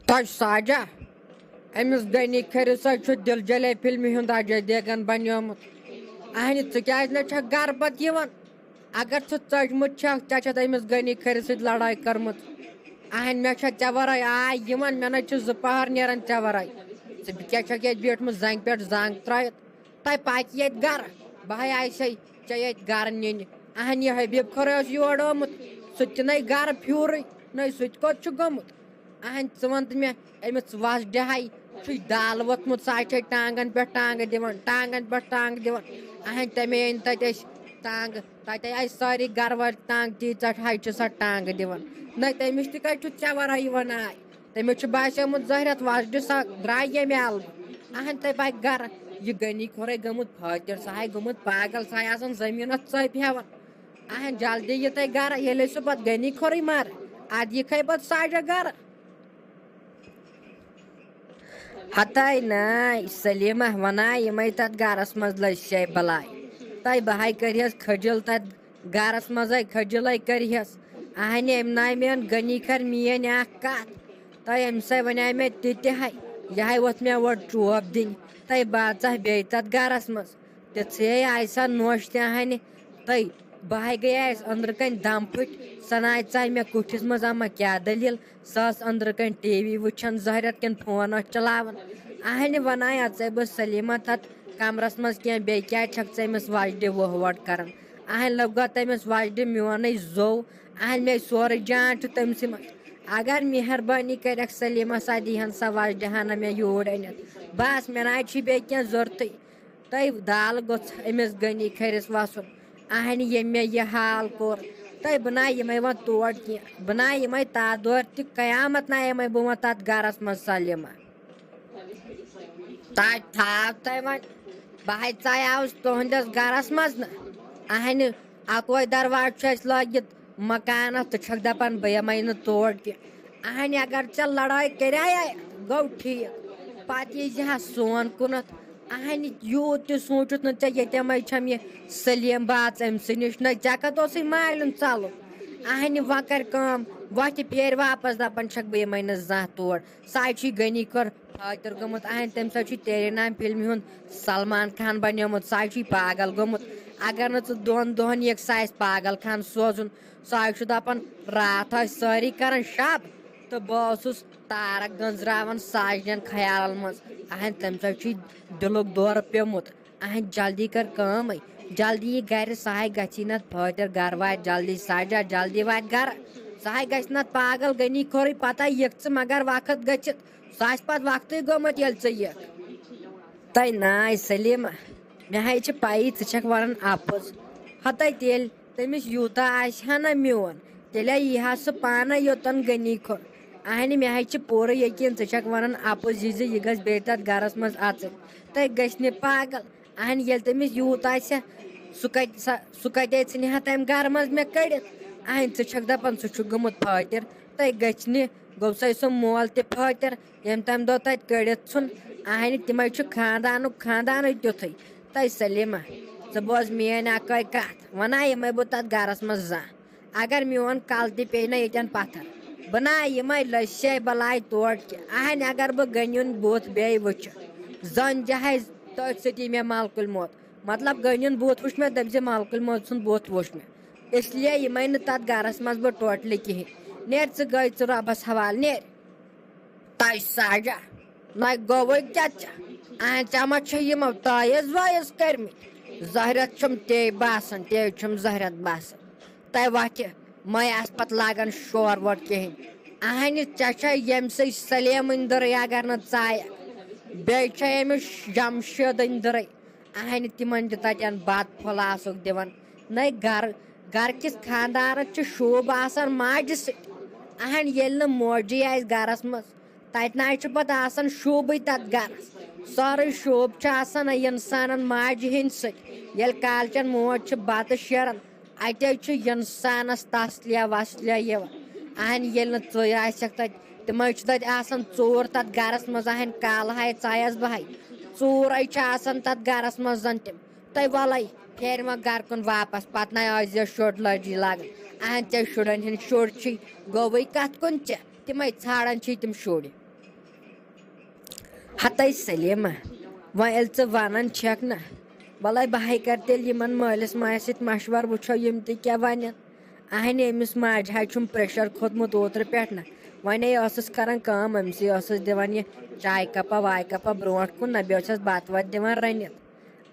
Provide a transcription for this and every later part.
Trosh Saja, أمس غنی کھٔرِس حظ چھُ دِل جلے فِلمہِ ہُنٛد اجے دیگن بنیومُت. اہنہِ ژٕ کیٛازِ نہٕ چھکھ گرٕ پتہٕ یِوان؟ اگر ژٕ ژٔجمُت چھکھ ژےٚ چھتھ أمِس غنی کھٔرِس سۭتۍ لڑٲے کٔرمٕژ. اہنہِ مےٚ چھےٚ ژےٚ ورٲے آے یِوان مےٚ نَے چھُ 2 پہر نیران ژےٚ ورٲے. ژٕ کیٛاہ چھکھ ییٚتہِ بیٖٹھمٕژ زنٛگہِ پٮ۪ٹھ زنٛگ ترٛٲیِتھ؟ تۄہہِ پکہِ ییٚتہِ گرٕ بہٕ ہَے آیسَے ژےٚ ییٚتہِ گرٕ نِنہِ. اہنہِ یہِ حبیٖب خۄرے اوس یور آمُت سُہ تہِ نَے گرٕ پھیوٗرٕے نَے سُہ تہِ کوٚت چھُ گوٚمُت. اہنہِ ژٕ وَن تہٕ مےٚ أمِس وَس ڈہاے چھُے دال ووٚتھمُت سُہ چھے ٹانٛگن پٮ۪ٹھ ٹانٛگہٕ دِوان ٹانٛگن پٮ۪ٹھ ٹانٛگہٕ دِوان. اہنہِ تَمے أنۍ تَتہِ أسۍ ٹانٛگہٕ تَتے آیہِ سٲری گرٕ وٲلۍ ٹانٛگہٕ تیٖژاہ ہَے چھِ سۄ ٹانٛگہٕ دِوان. نَے تٔمِس تہِ کَتہِ چھُ ژےٚ وَرٲے یِوان آے تٔمِس چھُ باسیومُت زہرٮ۪تھ وَس ڈِ سۄ درٛاے ییٚمہِ عَلبہٕ. اہنہِ تۄہہِ پَکہِ گرٕ یہِ غنی کھۄرے گوٚمُت فٲطِر سُہ ہَے گوٚمُت پاگل سُہ ہَے آسان زٔمیٖنس ژٔپۍ ہٮ۪وان. اہنہِ جلدی یہِ تۄہہِ گرٕ ییٚلے سُہ پتہٕ غنی کھۄرٕے مَرِ اَدٕ یِکھَے پتہٕ ساجا گرٕ. ہتاے ناے سلیٖما وَناے یِمے تَتھ گرس منٛز لٔسے بلاے. تۄہہِ بہٕ کٔرہس کھٔجِل تَتھ گرس منٛزے کھٔجِلے کٔرہس. اہنہِ أمۍ ناے میون غنی کھر میٲنۍ اکھ کتھ تۄہہِ أمسے وَنے مےٚ تہِ تہِ ہَے یہِ ہَے ووٚتھ مےٚ اورٕ چوب دِنہِ تۄہہِ باژاہ بیٚیہِ تَتھ گرس منٛز تِژھے آیہِ سۄ نوش تہِ اہنہِ تۄہہِ بہٕ گٔیس أنٛدرٕ کَنۍ دم پھٔٹۍ سۄ ناے ژاے مےٚ کُٹھِس منٛز اما کیٛاہ دٔلیٖل سۄ ٲس أنٛدرٕ کَنۍ ٹی وی وٕچھان زہرٮ۪تھ کِنہٕ فون ٲس چلاوان. اہنہِ وَناے اژے بہٕ سلیٖما تَتھ کمرس منٛز کینٛہہ بیٚیہِ کیٛازِ چھکھ ژٕ أمِس وَجہِ ڈِ وُہ وۄٹ کران. اہنہِ لوٚگ تٔمِس وَجہِ ڈِ میونٕے زوٚو. اہنہِ مے سورُے جان چھُ تٔمسٕے منٛز اگر مہربٲنی کٔرِکھ سلیٖما سۄ دی ہن سۄ وَجہِ ڈِ ہنا مےٚ یوٗرۍ أنِتھ بس مےٚ نَے چھُ بیٚیہِ کینٛہہ ضوٚرتھٕے. تۄہہِ دال گوٚژھ أمِس غنی کھٔرِس وَسُن. اہنہِ ییٚمۍ مےٚ یہِ حال کوٚر تۄہہِ بہٕ ناے یِمے وۄنۍ تور کینٛہہ بہٕ ناے یِمے تَتھ دورِ تہِ قیامت ناے یِمے بہٕ وۄنۍ تَتھ گرس منٛز سلیٖما. تَتہِ تھاو تۄہہِ وۄنۍ بہٕ ہَے ژایاوُس تُہنٛدِس گرس منٛز نہٕ. اہنہِ اَکوے درواز چھُ اَسہِ لٲگِتھ مکانس ژٕ چھکھ دپان بہٕ یِمے نہٕ تور کینٛہہ. اہنہِ اگر ژےٚ لڑٲے کَریے گوٚو ٹھیٖک پتہٕ ییٖزِ ہا سون کُنتھ. اہنہِ یوٗت تہِ سوٗنٛچُتھ نہٕ ژےٚ ییٚتٮ۪مے چھم یہِ سلیٖم باژ أمسٕے نِش نَے ژےٚ کَتھ اوسُے مالِیُن ژَلُن. اہنہِ وۄنۍ کَرِ کٲم وۄتھِ پھیرِ واپس دپان چھکھ بہٕ یِمے نہٕ زانٛہہ تور. سُہ ہَے چھُے غنی کھۄر فٲطِر گوٚمُت. اہنہِ تٔمِس حظ چھُ تیرے نام فِلمہِ ہُنٛد سلمان خان بنیومُت سُہ ہَے چھُے پاگل گوٚمُت. اگر نہٕ ژٕ 2 دۄہن یِکھ سُہ آسہِ پاگل خان سوزُن. سُہ حظ چھُ دپان راتھ ٲسۍ سٲری کران شب تہٕ بہٕ اوسُس تارک گنٛزراوان ساجنٮ۪ن خیالن منٛز. اہنہِ تٔمِس حظ چھُے دِلُک دورٕ پیوٚمُت. اہنہِ جلدی کر کٲمٕے جلدی یی گرِ سُہ ہَے گژھی نتھ فٲطِر گرٕ واتہِ جلدی ساجا جلدی واتہِ گرٕ سُہ ہَے گژھِ نتھ پاگل غنی کھورٕے پتہ یِکھ ژٕ مگر وقت گٔژھِتھ سُہ آسہِ پتہٕ وقتٕے گوٚمُت ییٚلہِ ژٕ یِکھ. تۄہہِ ناے سلیٖما مےٚ ہَے چھِ پَیی ژٕ چھکھ وَنان اَپُز ہتَے تیٚلہِ تٔمِس یوٗتاہ آسہِ ہا نہ میون تیٚلے یی ہا سُہ پانے یوٚتن غنی کھور. اہنہِ مےٚ ہَے چھِ پوٗرٕ یقیٖن ژٕ چھکھ وَنان اَپُز یہِ زِ یہِ گژھِ بیٚیہِ تَتھ گرس منٛز اَژٕنۍ تُہۍ گٔژھۍ نہٕ پاگل. اہنہِ ییٚلہِ تٔمِس یوٗت آسہِ ہا سُہ کَتے ژھٕنہِ ہا تَمہِ گرٕ منٛز مےٚ کٔڑِتھ. اہنہِ ژٕ چھکھ دپان سُہ چھُ گوٚمُت فٲطِر تُہۍ گٔژھۍ نہٕ گوٚو سَے سُہ مول تہِ فٲطِر ییٚمۍ تَمہِ دۄہ تَتہِ کٔڑِتھ ژھُن. اہنہِ تِمے چھُ خاندانُک خاندانٕے تیُتھُے. تۄہہِ سلیٖما ژٕ بوز میٲنۍ اَکٲے کَتھ وَناے یِمے بہٕ تَتھ گرس منٛز زانٛہہ اگر میون کَلہٕ تہِ پیٚیہِ نہ ییٚتٮ۪ن پتھر بہٕ ناے یِمے لٔسے بلاے تور کینٛہہ. اہنہِ اگر بہٕ غنیُن بُتھ بیٚیہِ وٕچھِ زن جہے تٔتھۍ سۭتی مےٚ ملکُل موت مطلب غنیُن بُتھ وٕچھ مےٚ دٔپزِ ملکُل موت سُنٛد بُتھ وٕچھ مےٚ اِسلیے یِمے نہٕ تَتھ گرس منٛز بہٕ ٹوٹلی کِہینۍ. نیرِ ژٕ گٔے ژٕ رۄبس حوالہٕ نیرِ. تۄہہِ ساجا نَے گوٚوُے کیٛاہ ژےٚ اہنہِ ژےٚ ما چھِ یِمو تٲیٖز وٲیٖز کٔرمٕتۍ زہرٮ۪تھ چھُم تے باسان تے چھُم زہرٮ۪تھ باسان. تۄہہِ وۄتھِ مے آسہِ پتہٕ لاگان شور وور کِہینۍ. اہنہِ ژےٚ چھے ییٚمسٕے سلیٖم أنٛدرٕے اگر نہٕ ژایَکھ بیٚیہِ چھے أمِس جمشید أنٛدرٕے. اہنہِ تِمن تہِ تَتٮ۪ن بتہٕ پھوٚل آسُکھ دِوان نَے گرٕکِس خاندانس چھُ شوٗب آسان ماجہِ سۭتۍ. اہنہِ ییٚلہِ نہٕ موجی آسہِ گرس منٛز تَتہِ نَے چھُ پتہٕ آسان شوٗبٕے تَتھ گرس. سورُے شوٗب چھُ آسان اِنسانن ماجہِ ہِنٛدۍ سۭتۍ ییٚلہِ کالچن موج چھِ بتہٕ شیران اَتے چھُ اِنسانس تسلیہ وسلیہ یِوان. اہنہِ ییٚلہِ نہٕ ژٕے آسٮ۪کھ تَتہِ تِمے چھِ تَتہِ آسان ژوٗر تَتھ گرس منٛز. اہنہِ کالہٕ ہَے ژایس بہٕ ہَے ژوٗرے چھِ آسان تَتھ گرس منٛز زن تِم. تُہۍ وَلے پھیرِ وۄنۍ گرٕ کُن واپس پتہٕ نَے ٲسۍزِ شُر لٔجی لاگان. اہنہِ ژےٚ شُرٮ۪ن ہِنٛدۍ شُرۍ چھِی گوٚوٕے کَتھ کُن ژےٚ تِمے ژھانڈان چھی تِم شُرۍ. ہتَے سلیما وۄنۍ ییٚلہِ ژٕ وَنان چھَکھ نہ وَلَے بہٕے کَرٕ تیٚلہِ یِمن مٲلِس ماجہِ سۭتۍ مشوَرٕ وٕچھو یِم تہِ کیٛاہ وَنن. اہنہِ أمِس ماجہِ حظ چھُم پرٛیشَر کھوٚتمُت اوترٕ پٮ۪ٹھ نہ وۄنۍ ٲسٕس کَران کٲم أمسٕے ٲسٕس دِوان یہِ چاے کَپا واے کَپا برونٛٹھ کُن نہ بیٚیہِ اوسَس بَتہٕ وَتہٕ دِوان رٔنِتھ.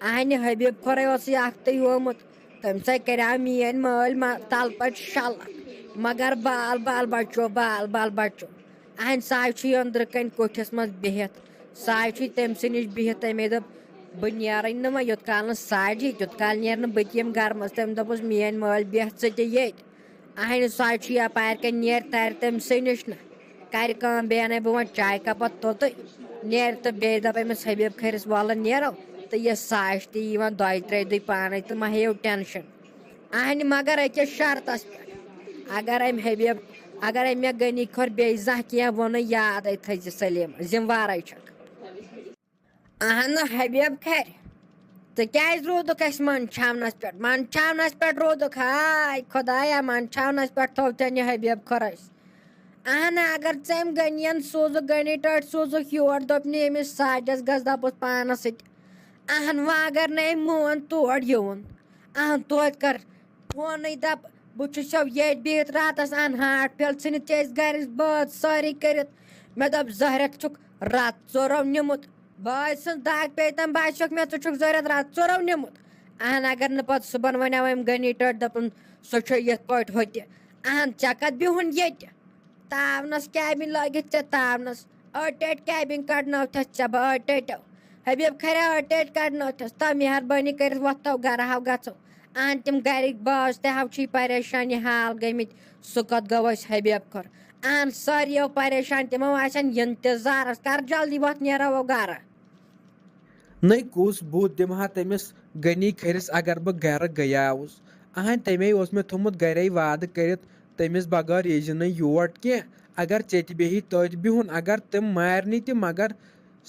اہنہِ حبیٖب خۄرے اوسُے اَکھتُے ہومُت تٔمۍ کَریٛاو میٛٲنۍ مٲلۍ تَلہٕ پَتہٕ شَلَکھ مگر بال بال بَچو بال بال بَچو. اہنہِ سُہ حظ چھُے أنٛدرٕ کَنۍ کوٹھِس منٛز بِہِتھ سُہ حظ چھُے تٔمۍ نِش بِہِتھ تَمے دوٚپ بہٕ نیرَے نہٕ وۄنۍ یوٚت کال نہٕ ساڑِ تیُت کال نیرٕ نہٕ بہٕ تہِ یِمہٕ گَرٕ منٛز تٔمۍ دوٚپُس میٛٲنۍ مٲلۍ بیٚہہ ژٕ تہِ ییٚتہِ. اہنہِ سُہ حظ چھُ یَپارِ کَنۍ نیرِ تَرِ تٔمسٕے نِش نہ کَرِ کٲم بیٚیہِ اَنَے بہٕ وۄنۍ چاے کَپا توٚتُے نیرِ تہٕ بیٚیہِ دَپ أمِس حبیٖب کھٔرِس وَلہٕ نیرو تہٕ یہِ ساش تہِ یی وۄنۍ دۄیہِ ترٛیٚیہِ دُہۍ پانَے تہٕ مہ ہیٚیِو ٹٮ۪نشَن. اہنہِ مگر أکِس شرطَس پٮ۪ٹھ اگر أمۍ مےٚ غنی کھۄر بیٚیہِ زانٛہہ کینٛہہ ووٚنُے یادَے تھٲیزِ سلیما ذِموارَے چھَکھ. اہنُ حبیٖب کھرِ ژٕ کیٛازِ روٗدُکھ اَسہِ منٛدچھاونَس پٮ۪ٹھ روٗدُکھ ہاے خۄدایا منٛدچھاونَس پٮ۪ٹھ تھوٚو ژےٚ یہِ حبیٖب کھۄر اَسہِ. اہنُ اگر ژٕ أمۍ غنِیَن سوٗزُکھ غنی ٹٲٹھۍ سوٗزُکھ یور دوٚپنہِ أمِس ساجَس گژھ دَپُس پانَس سۭتۍ اہن وۄنۍ اگر نہٕ أمۍ مون تور یِوُن اہن توتہِ کر فونٕے دَپ بہٕ چھُسو ییٚتہِ بِہِتھ راتَس اَن ہاٹ پھِل ژھٕنِتھ ژےٚ ٲسۍ گَرِچ بٲژ سٲری کٔرِتھ مےٚ دوٚپ زٲہرٮ۪تھ چھُکھ رات ژورو نِمُت بٲے سٕنٛز دَگ پیٚیہِ باسیٚوکھ مےٚ ژٕ چھُکھ زٲہرٮ۪تھ رات ژورو نِمُت. اہن اگر نہٕ پَتہٕ صُبحن وَنیو أمۍ غنی ٹٲٹھۍ دوٚپُن سُہ چھُ یِتھ پٲٹھۍ ہُتہِ اہن ژےٚ کَتھ بِہُن ییٚتہِ تاونَس کیبِن لٲگِتھ ژےٚ تاونَس أڑۍ ٹٔٹۍ کیبِن کَڑنٲوتھَس ژےٚ بہٕ أڑۍ ٹٔٹو حبیٖب کھریا أڑۍ ٹٔٹۍ کَڑنٲوتھَس تو مہربٲنی کٔرِتھ وۄتھو گَرٕ ہاو گژھو. اہن تِم گَرِکۍ بٲژ تہِ ہاو چھُے پریشانی حال گٔمٕتۍ سُہ کوٚت گوٚو اَسہِ حبیٖب کھۄر اہن سٲریو پریشان تِمو آسن اِنتظارَس کر جلدی وۄتھ نیرو گَرٕ. نٔے کُس بُتھ دِمہٕ ہا تٔمِس غنی کھٔرِس اگر بہٕ گَرٕ گٔیاوُس اہن تَمے اوس مےٚ تھوٚمُت گَرے وعدٕ کٔرِتھ تٔمِس بغٲر ییٖزِ نہٕ یور کینٛہہ اگر ژےٚ تہِ بیٚہی تٔتھۍ بِہُن اگر تِم مارنی تہِ مگر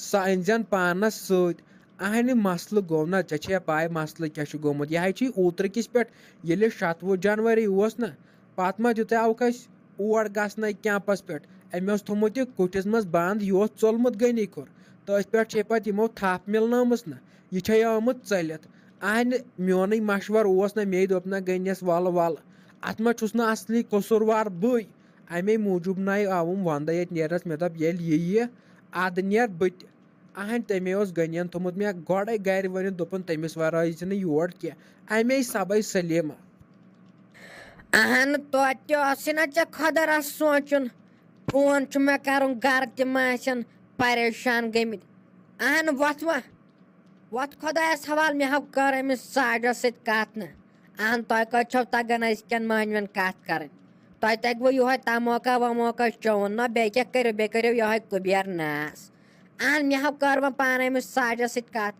سۄ أنزٮ۪ن پانَس سۭتۍ. اہنہِ مسلہٕ گوٚو نہ ژےٚ چھے پاے مسلہٕ کیٛاہ چھُ گوٚمُت یہِ حظ چھُے اوترٕکِس پٮ۪ٹھ ییٚلہِ 27 جنؤری اوس نہ پَتہٕ ما دِژیٛاوُکھ اَسہِ اور گژھنَے کیمپَس پٮ۪ٹھ أمۍ اوس تھوٚمُت یہِ کُٹھِس منٛز بنٛد یہِ اوس ژوٚلمُت غنی کھۄر تٔتھۍ پٮ۪ٹھ چھے پَتہٕ یِمو تھپھ مِلنٲومٕژ نہ یہِ چھے آمُت ژٔلِتھ. اہنہِ میونٕے مشوَرٕ اوس نہ مے دوٚپ نہ غنیَس وَلہٕ وَلہٕ اَتھ منٛز چھُس نہٕ اَصلی قصوٗروار بٕے اَمے موٗجوٗب نَے آوُم وَندَے ییٚتہِ نیرنَس مےٚ دوٚپ ییٚلہِ یہِ یِیہِ اَدٕ نیرٕ بہٕ تہِ. اہنہِ تَمے اوس غنیَن تھوٚمُت مےٚ گۄڈَے گَرِ ؤنِتھ دوٚپُن تٔمِس وَرٲے ییٖزِ نہٕ یور کینٛہہ اَمے سبَے سلیما. اہن توتہِ تہِ اوسُے نہ ژےٚ خۄدا رَس سونٛچُن فون چھُ مےٚ کَرُن گَرٕ تِم ما آسن پریشان گٔمٕتۍ. اہن وۄتھ وۄتھ خۄدایَس حوالہٕ مےٚ حظ کٔر أمِس ساجَس سۭتۍ کَتھ نہ اہن تۄہہِ کَتہِ چھو تَگان أزکٮ۪ن مٔہنوٮ۪ن کَتھ کَرٕنۍ تۄہہِ تَگوٕ یِہوے تَموکا وَموکا چوٚوُن نہ بیٚیہِ کیٛاہ کٔرِو بیٚیہِ کٔرِو یِہوے کُبیر ناس. اہن مےٚ حظ کٔر وۄنۍ پانَے أمِس ساجَس سۭتۍ کَتھ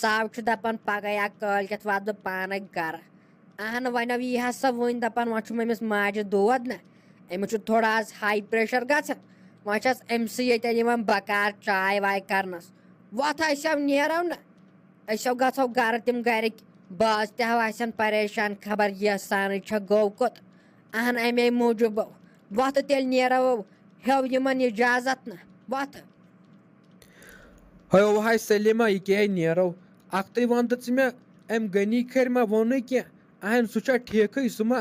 ساو چھُ دَپان پَگاہ یا کٲلۍکٮ۪تھ واتہٕ بہٕ پانَے گَرٕ. اہن وۄنۍ یی ہا سا وٕنۍ دَپان وۄنۍ چھُم أمِس ماجہِ دود نہ أمِس چھُ تھوڑا آز ہاے پرٛیشَر گژھان وۄنۍ چھَس أمسٕے ییٚتٮ۪ن یِوان بکار چاے واے کَرنَس وۄتھ أسۍ نیرو نہ أسۍ گژھو گَرٕ تِم گَرِکۍ بٲژ تہِ ہَو آسن پریشان خبر یہِ سانٕے چھےٚ گوٚو کوٚت اہن اَمے موٗجوٗب وۄتھٕ تیٚلہِ نیرو ہیوٚو یِمن اِجازت نہ وۄتھٕ. ہو حظ سلیما یہِ کیٛاہ نیرو اَکھتُے وَنتہٕ ژٕ مےٚ اَمہِ غنی کھٔرِ ما ووٚنُے کینٛہہ اہن سُہ چھا ٹھیٖکھٕے سُہ ما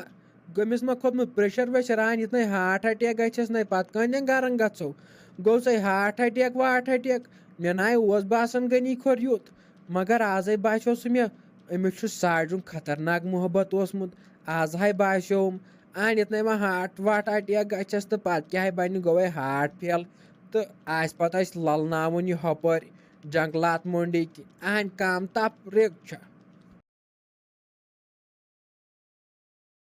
گٔمِس ما کھوٚتمُت پرٛیشَر ویشَر اہن یِتھ نَے ہاٹ اَٹیک گژھٮ۪س نَے پَتہٕ کۭتٮ۪ن گَرَن گژھو گوٚو سَے ہاٹ اَٹیک واٹ اَٹیک مےٚ نَے اوس باسان غنی کھۄر یُتھ مگر آزَے باسیو سُہ مےٚ أمِس چھُ ساجُن خطرناک محبت اوسمُت آز ہَے باسیوم اہن یِتھ نَے وۄنۍ ہاٹ واٹ اَٹیک گژھٮ۪س تہٕ پَتہٕ کیٛاہ بَنہِ گوٚوَے ہاٹ فیل تہٕ آسہِ پَتہٕ اَسہِ لَلناوُن یہِ ہۄپٲرۍ جنٛگلات مٔنٛڈی کِنۍ اہن کَم تَپھ رِگ چھےٚ.